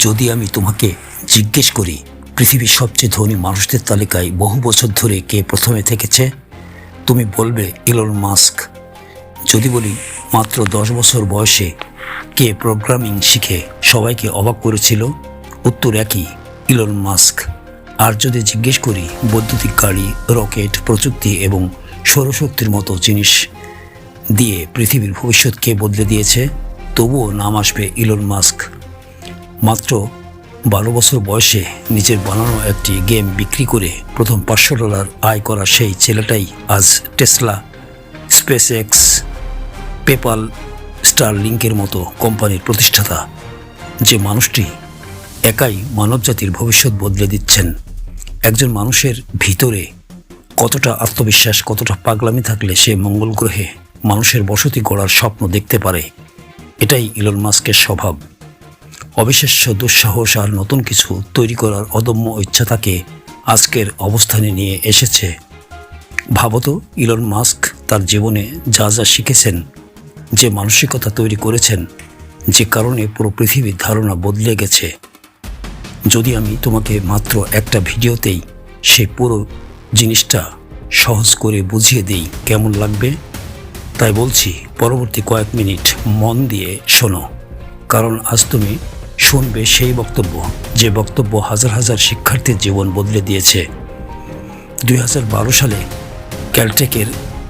যদি আমি তোমাকে জিজ্ঞেস করি পৃথিবীর সবচেয়ে ধনী মানুষদের তালিকায় বহু বছর ধরে কে প্রথমে থেকেছে, তুমি বলবে ইলন মাস্ক। যদি বলি মাত্র 10 বছর বয়সে কে প্রোগ্রামিং শিখে সবাইকে অবাক করেছিল, উত্তর একই, ইলন মাস্ক। আর যদি জিজ্ঞেস করি বৈদ্যুতিক গাড়ি, রকেট, প্রযুক্তি এবং সৌরশক্তির মতো জিনিস দিয়ে পৃথিবীর ভবিষ্যৎ কে বদলে দিয়েছে, তবুও নাম আসবে ইলন মাস্ক। মাত্র 12 বছর বয়সে নিজের বানানো একটি গেম বিক্রি করে প্রথম $500 আয় করা সেই ছেলেটাই আজ টেসলা, স্পেস এক্স, পেপাল, স্টারলিংকের মতো কোম্পানির প্রতিষ্ঠাতা। যে মানুষটি একাই মানবজাতির ভবিষ্যৎ বদলে দিচ্ছেন। একজন মানুষের ভিতরে কতটা আত্মবিশ্বাস, কতটা পাগলামি থাকলে সে মঙ্গল গ্রহে মানুষের বসতি গড়ার স্বপ্ন দেখতে পারে। এটাই ইলন মাস্কের স্বভাব। অবিশ্বাস্য দুঃসাহস আর নতুন কিছু তৈরি করার অদম্য ইচ্ছা তাকে আজকের অবস্থানে নিয়ে এসেছে। ভাবত, ইলন মাস্ক তার জীবনে যা যা শিখেছেন, যে মানসিকতা তৈরি করেছেন, যে কারণে পুরো পৃথিবীর ধারণা বদলে গেছে। যদি আমি তোমাকে মাত্র একটা ভিডিওতেই সেই পুরো জিনিসটা সহজ করে বুঝিয়ে দিই, কেমন লাগবে? তাই বলছি, পরবর্তী কয়েক মিনিট মন দিয়ে শোনো, কারণ আজ তুমি শুনবে সেই বক্তব্য, যে বক্তব্য হাজার হাজার শিক্ষার্থীর জীবন বদলে দিয়েছে। 2012 সালে ক্যালটেকের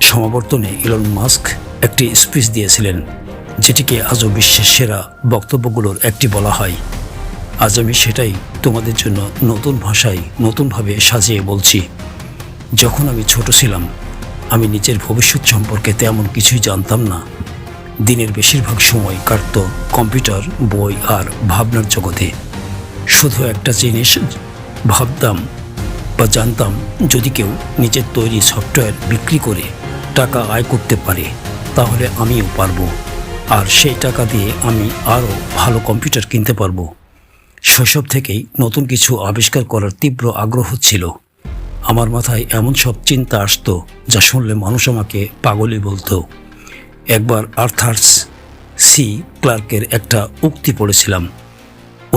সমাবর্তনে ইলন মাস্ক একটি স্পিচ দিয়েছিলেন, যেটিকে আজও বিশ্বের সেরা বক্তব্যগুলোর একটি বলা হয়। আজ আমি সেটাই তোমাদের জন্য নতুন ভাষায় নতুনভাবে সাজিয়ে বলছি। যখন আমি ছোট ছিলাম, আমি নিজের ভবিষ্যৎ সম্পর্কে তেমন কিছুই জানতাম না। দিনের বেশিরভাগ সময় কাটত কম্পিউটার, বই আর ভাবনার জগতে। শুধু একটা জিনিস ভাবতাম বা জানতাম, যদি কেউ নিজের তৈরি সফটওয়্যার বিক্রি করে টাকা আয় করতে পারে, তাহলে আমিও পারবো। আর সেই টাকা দিয়ে আমি আরও ভালো কম্পিউটার কিনতে পারবো। শৈশব থেকেই নতুন কিছু আবিষ্কার করার তীব্র আগ্রহ ছিল। আমার মাথায় এমন সব চিন্তা আসতো যা শুনলে মানুষ আমাকে পাগলই বলতো। একবার আর্থার সি ক্লার্কের একটা উক্তি পড়েছিলাম,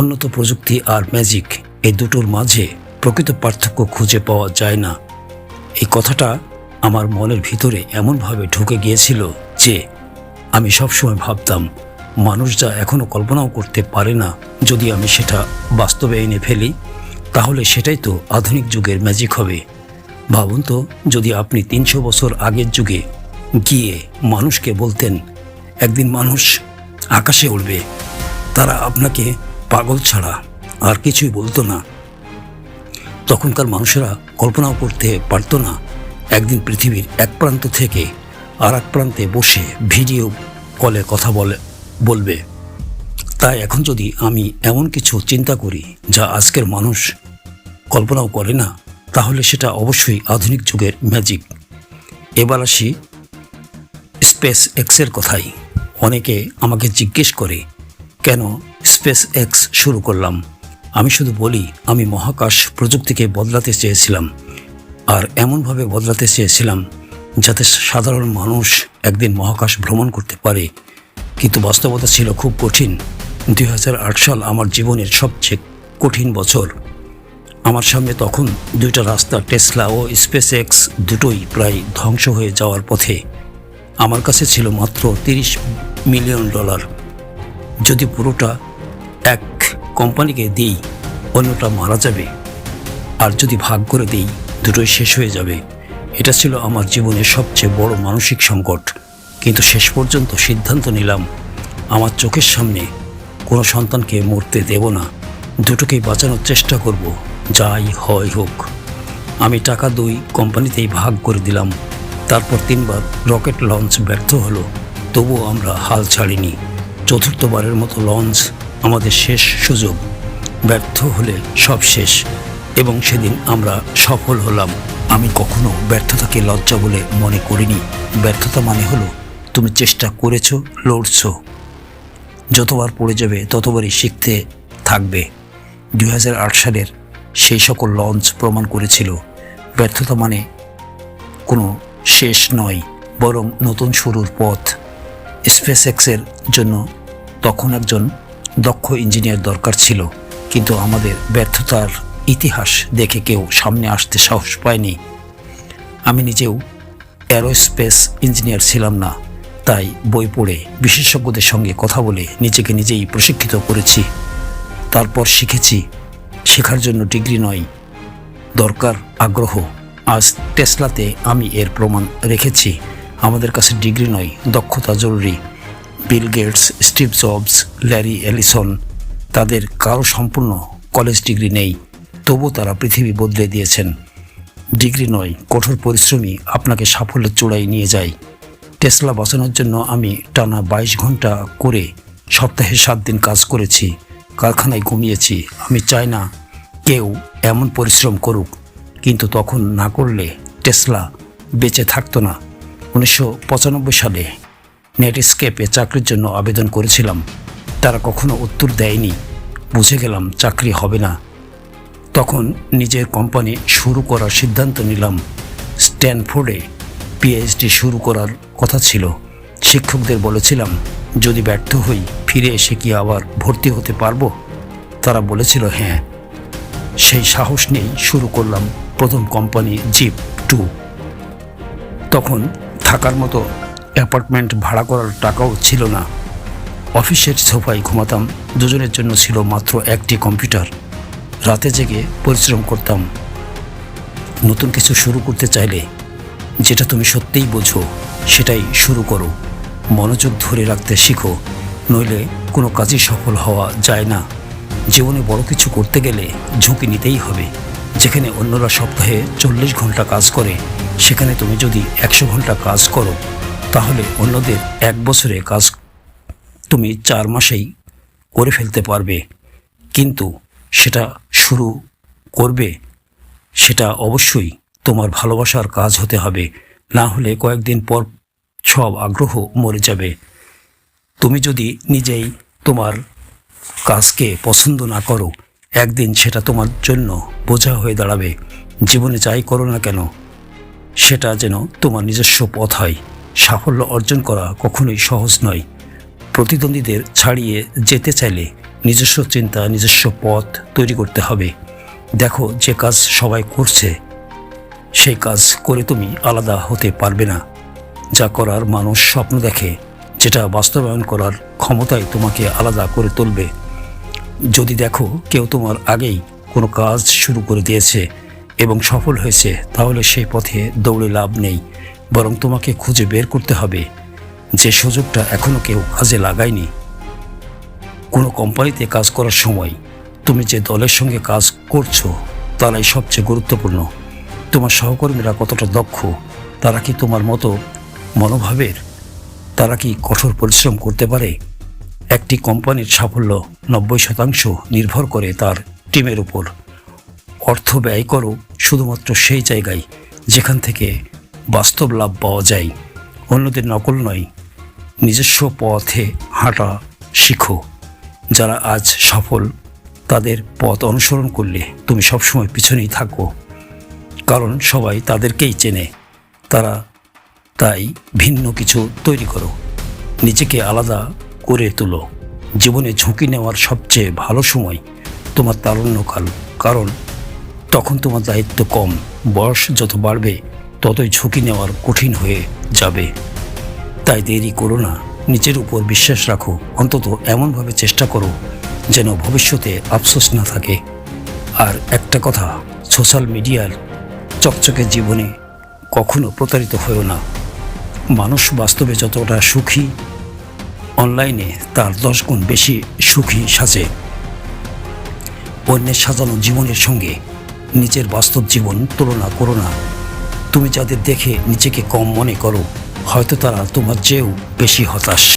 উন্নত প্রযুক্তি আর ম্যাজিক, এই দুটোর মাঝে প্রকৃত পার্থক্য খুঁজে পাওয়া যায় না। এই কথাটা আমার মনের ভিতরে এমনভাবে ঢুকে গিয়েছিল যে আমি সবসময় ভাবতাম, মানুষ যা এখনও কল্পনাও করতে পারে না, যদি আমি সেটা বাস্তবে এনে ফেলি, তাহলে সেটাই তো আধুনিক যুগের ম্যাজিক হবে। ভাবুন তো, যদি আপনি 300 বছর আগের যুগে গিয়ে মানুষকে বলতেন একদিন মানুষ আকাশে উড়বে, তারা আপনাকে পাগল ছাড়া আর কিছুই বলতো না। তখনকার মানুষেরা কল্পনাও করতে পারত না একদিন পৃথিবীর এক প্রান্ত থেকে আর এক প্রান্তে বসে ভিডিও কলে কথা বলবে। তাই এখন যদি আমি এমন কিছু চিন্তা করি যা আজকের মানুষ কল্পনাও করে না, তাহলে সেটা অবশ্যই আধুনিক যুগের ম্যাজিক। এবার আসি স্পেস এক্সের কথাই। অনেকে আমাকে জিজ্ঞেস করে কেন স্পেস এক্স শুরু করলাম। আমি শুধু বলি, আমি মহাকাশ প্রযুক্তিকে বদলাতে চেয়েছিলাম, আর এমনভাবে বদলাতে চেয়েছিলাম যাতে সাধারণ মানুষ একদিন মহাকাশ ভ্রমণ করতে পারে। কিন্তু বাস্তবতা ছিল খুব কঠিন। 2008 সাল আমার জীবনের সবচেয়ে কঠিন বছর। আমার সামনে তখন দুইটা রাস্তা, টেসলা ও স্পেস এক্স, দুটোই প্রায় ধ্বংস হয়ে যাওয়ার পথে। আমার কাছে ছিল মাত্র $30 মিলিয়ন। যদি পুরোটা এক কোম্পানিকে দিই, অন্যটা মারা যাবে, আর যদি ভাগ করে দিই, দুটোই শেষ হয়ে যাবে। এটা ছিল আমার জীবনের সবচেয়ে বড় মানসিক সংকট। কিন্তু শেষ পর্যন্ত সিদ্ধান্ত নিলাম, আমার চোখের সামনে কোনো সন্তানকে মরতে দেব না। দুটোকেই বাঁচানোর চেষ্টা করব, যাই হয় হোক। আমি টাকা 2 কোম্পানিতেই ভাগ করে দিলাম। তারপর 3 বার রকেট লঞ্চ ব্যর্থ হলো, তবুও আমরা হাল ছাড়িনি। চতুর্থবারের মতো লঞ্চ আমাদের শেষ সুযোগ। ব্যর্থ হলে সব শেষ, এবং সেদিন আমরা সফল হলাম। আমি কখনো ব্যর্থতাকে লজ্জা বলে মনে করিনি। ব্যর্থতা মানে হলো তুমি চেষ্টা করেছো, লড়ছো। যতবার পড়ে যাবে ততবারই শিখতে থাকবে। 2008 সালের সেই সকল লঞ্চ প্রমাণ করেছিল ব্যর্থতা মানে কোনো শেষ নয়, বরং নতুন শুরুর পথ। স্পেস এক্সের জন্য তখন একজন দক্ষ ইঞ্জিনিয়ার দরকার ছিল, কিন্তু আমাদের ব্যর্থতার ইতিহাস দেখে কেউ সামনে আসতে সাহস পায়নি। আমি নিজেও অ্যারোস্পেস ইঞ্জিনিয়ার ছিলাম না, তাই বই পড়ে বিশেষজ্ঞদের সঙ্গে কথা বলে নিজেকে নিজেই প্রশিক্ষিত করেছি। তারপর শিখেছি, শেখার জন্য ডিগ্রি নয়, দরকার আগ্রহ। আজ টেসলাতে আমি এর প্রমাণ রেখেছি। আমাদের কাছে ডিগ্রি নয়, দক্ষতা জরুরি। Bill Gates, Steve Jobs, Larry Ellison, তাদের কারো সম্পূর্ণ কলেজ ডিগ্রি নেই, তবু তারা পৃথিবী বদলে দিয়েছেন। ডিগ্রি নয়, কঠোর পরিশ্রমী আপনাকে সাফল্যের চূড়ায় নিয়ে যায়। টেসলা বাঁচানোর জন্য আমি টানা 22 ঘন্টা করে সপ্তাহে 7 দিন কাজ করেছি, কারখানায় ঘুমিয়েছি। আমি চাই না কেউ এমন পরিশ্রম করুক, কিন্তু তখন না করলে টেসলা বেঁচে থাকতো না। 1995 সালে নেটস্কেপে চাকরির জন্য আবেদন করেছিলাম, তারা কখনো উত্তর দেয়নি। বুঝে গেলাম চাকরি হবে না। তখন নিজের কোম্পানি শুরু করার সিদ্ধান্ত নিলাম। স্ট্যানফোর্ডে পিএইচডি শুরু করার কথা ছিল। শিক্ষকদের বলেছিলাম, যদি ব্যর্থ হই ফিরে এসে কি আবার ভর্তি হতে পারবো? তারা বলেছিল হ্যাঁ। সেই সাহস নিয়েই শুরু করলাম প্রথম কোম্পানি জিপ2। তখন থাকার মতো অ্যাপার্টমেন্ট ভাড়া করার টাকাও ছিল না। অফিসের সোফায় ঘুমাতাম, দুজনের জন্য ছিল মাত্র একটি কম্পিউটার। রাতে জেগে পরিশ্রম করতাম। নতুন কিছু শুরু করতে চাইলে যেটা তুমি সত্যিই বোঝো সেটাই শুরু করো। মনোযোগ ধরে রাখতে শিখো, নইলে কোনো কাজই সফল হওয়া যায় না। জীবনে বড় কিছু করতে গেলে ঝুঁকি নিতেই হবে। যেখানে অন্যরা সপ্তাহে 40 ঘন্টা কাজ করে, সেখানে তুমি যদি 100 ঘন্টা কাজ করো, তাহলে অন্যদের 1 বছরে কাজ তুমি 4 মাসেই করে ফেলতে পারবে। কিন্তু সেটা শুরু করবে, সেটা অবশ্যই তোমার ভালোবাসার কাজ হতে হবে, না হলে কয়েকদিন পর সব আগ্রহ মরে যাবে। তুমি যদি নিজেই তোমার কাজকে পছন্দ না করো, একদিন সেটা তোমার জন্য বোঝা হয়ে দাঁড়াবে। জীবনে যাই করো না কেন, সেটা যেন তোমার নিজস্ব পথ হয়। সাফল্য অর্জন করা কখনোই সহজ নয়। প্রতিদ্বন্দ্বীদের ছাড়িয়ে যেতে চাইলে নিজস্ব চিন্তা, নিজস্ব পথ তৈরি করতে হবে। দেখো, যে কাজ সবাই করছে সেই কাজ করে তুমি আলাদা হতে পারবে না। যা করার মানুষ স্বপ্ন দেখে, যেটা বাস্তবায়ন করার ক্ষমতাই তোমাকে আলাদা করে তুলবে। যদি দেখো কেউ তোমার আগেই কোনো কাজ শুরু করে দিয়েছে এবং সফল হয়েছে, তাহলে সেই পথে দৌড়ে লাভ নেই, বরং তোমাকে খুঁজে বের করতে হবে যে সুযোগটা এখনও কেউ কাজে লাগায়নি। কোনো কোম্পানিতে কাজ করার সময় তুমি যে দলের সঙ্গে কাজ করছো তারাই সবচেয়ে গুরুত্বপূর্ণ। তোমার সহকর্মীরা কতটা দক্ষ, তারা কি তোমার মতো মনোভাবের, তারা কি কঠোর পরিশ্রম করতে পারে? একটি কোম্পানির সাফল্য 90% নির্ভর করে তার টিমের উপর। অর্থ ব্যয় করো শুধুমাত্র সেই জায়গায় যেখান থেকে বাস্তব লাভ পাওয়া যায়, অন্যদের নকল নয়। নিজস্ব পথে হাঁটা শিখো। যারা আজ সফল, তাদের পথ অনুসরণ করলে তুমি সবসময় পিছনেই থাকো, কারণ সবাই তাদেরকেই চেনে। তাই ভিন্ন কিছু তৈরি করো, নিজেকে আলাদা করে তোলো। জীবনে ঝুঁকি নেওয়ার সবচেয়ে ভালো সময় তোমার তারুণ্যকাল, কারণ তখন তোমার দায়িত্ব কম। বয়স যত বাড়বে ততই ঝুঁকি নেওয়ার কঠিন হয়ে যাবে। তাই দেরি করো না, নিজের উপর বিশ্বাস রাখো। অন্তত এমনভাবে চেষ্টা করো যেন ভবিষ্যতে আফসোস না থাকে। আর একটা কথা, সোশ্যাল মিডিয়ার চকচকে জীবনে কখনো প্রতারিত হয়েও না। মানুষ বাস্তবে যতটা সুখী, অনলাইনে তার 10 গুণ বেশি সুখী সাজে। অন্যের সাজানো জীবনের সঙ্গে নিজের বাস্তব জীবন তুলনা করো না। তুমি যাদের দেখে নিজেকে কম মনে করো, হয়তো তারা তোমার চেয়েও বেশি হতাশ।